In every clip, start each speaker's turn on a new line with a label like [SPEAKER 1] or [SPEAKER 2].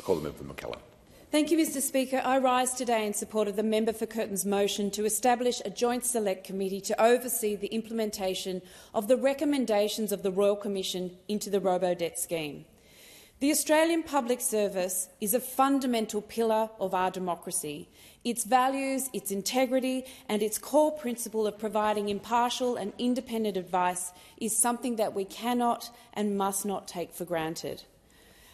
[SPEAKER 1] Call the member for McKellar.
[SPEAKER 2] Thank you, Mr Speaker. I rise today in support of the member for Curtin's motion to establish a joint select committee to oversee the implementation of the recommendations of the Royal Commission into the Robodebt scheme. The Australian Public Service is a fundamental pillar of our democracy. Its values, its integrity and its core principle of providing impartial and independent advice is something that we cannot and must not take for granted.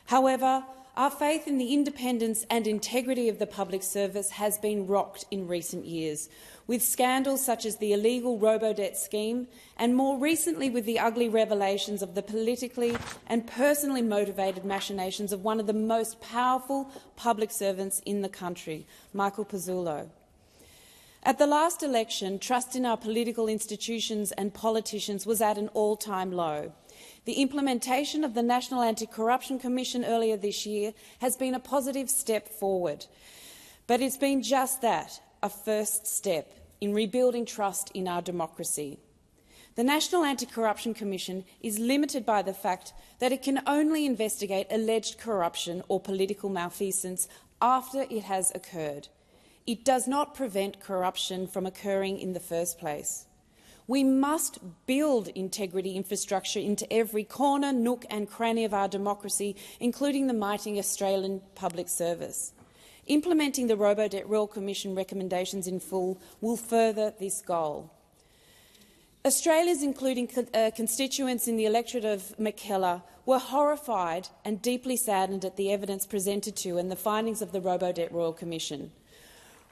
[SPEAKER 2] However, our faith in the independence and integrity of the public service has been rocked in recent years, with scandals such as the illegal Robodebt scheme and more recently with the ugly revelations of the politically and personally motivated machinations of one of the most powerful public servants in the country, Michael Pezzullo. At the last election, trust in our political institutions and politicians was at an all-time low. The implementation of the National Anti-Corruption Commission earlier this year has been a positive step forward, but it's been just that, a first step in rebuilding trust in our democracy. The National Anti-Corruption Commission is limited by the fact that it can only investigate alleged corruption or political malfeasance after it has occurred. It does not prevent corruption from occurring in the first place. We must build integrity infrastructure into every corner, nook and cranny of our democracy, including the mighty Australian public service. Implementing the Robodebt Royal Commission recommendations in full will further this goal. Australians, including constituents in the electorate of McKellar, were horrified and deeply saddened at the evidence presented to and the findings of the Robodebt Royal Commission.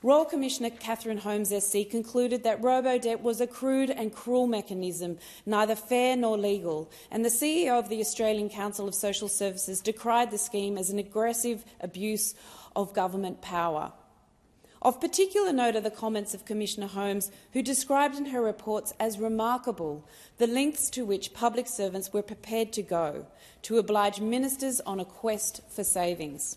[SPEAKER 2] Royal Commissioner Catherine Holmes SC concluded that Robodebt was a crude and cruel mechanism, neither fair nor legal, and the CEO of the Australian Council of Social Services decried the scheme as an aggressive abuse of government power. Of particular note are the comments of Commissioner Holmes, who described in her reports as remarkable the lengths to which public servants were prepared to go to oblige ministers on a quest for savings.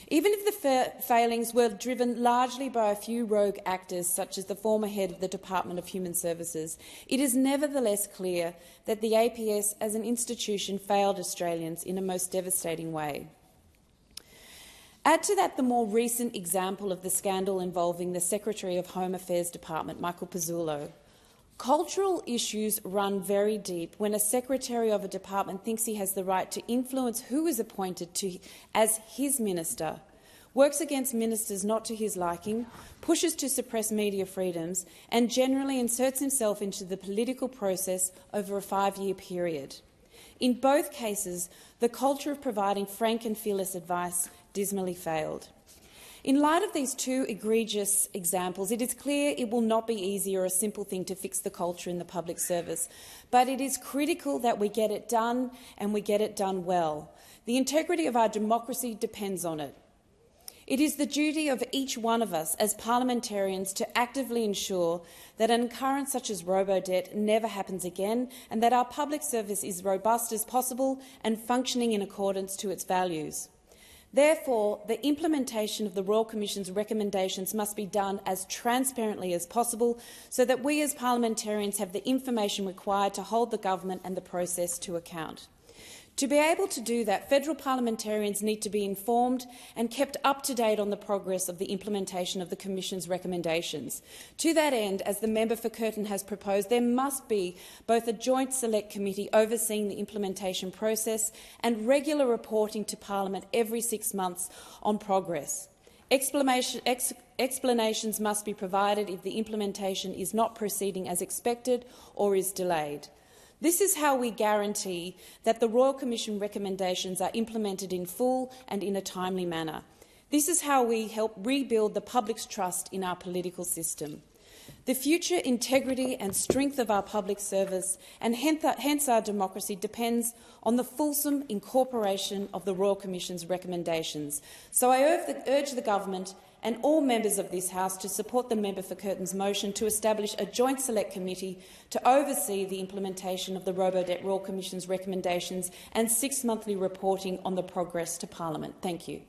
[SPEAKER 2] Even if the failings were driven largely by a few rogue actors, such as the former head of the Department of Human Services, it is nevertheless clear that the APS as an institution failed Australians in a most devastating way. Add to that the more recent example of the scandal involving the Secretary of Home Affairs Department, Michael Pezzullo. Cultural issues run very deep when a secretary of a department thinks he has the right to influence who is appointed as his minister, works against ministers not to his liking, pushes to suppress media freedoms, and generally inserts himself into the political process over a 5-year period. In both cases, the culture of providing frank and fearless advice dismally failed. In light of these two egregious examples, it is clear it will not be easy or a simple thing to fix the culture in the public service, but it is critical that we get it done and we get it done well. The integrity of our democracy depends on it. It is the duty of each one of us as parliamentarians to actively ensure that an occurrence such as Robodebt never happens again and that our public service is robust as possible and functioning in accordance to its values. Therefore, the implementation of the Royal Commission's recommendations must be done as transparently as possible so that we as parliamentarians have the information required to hold the government and the process to account. To be able to do that, federal parliamentarians need to be informed and kept up to date on the progress of the implementation of the Commission's recommendations. To that end, as the member for Curtin has proposed, there must be both a joint select committee overseeing the implementation process and regular reporting to Parliament every 6 months on progress. Explanations must be provided if the implementation is not proceeding as expected or is delayed. This is how we guarantee that the Royal Commission recommendations are implemented in full and in a timely manner. This is how we help rebuild the public's trust in our political system. The future integrity and strength of our public service, and hence our democracy, depends on the fulsome incorporation of the Royal Commission's recommendations. So I urge the government and all members of this House to support the member for Curtin's motion to establish a joint select committee to oversee the implementation of the Robodebt Royal Commission's recommendations and 6 monthly reporting on the progress to Parliament. Thank you.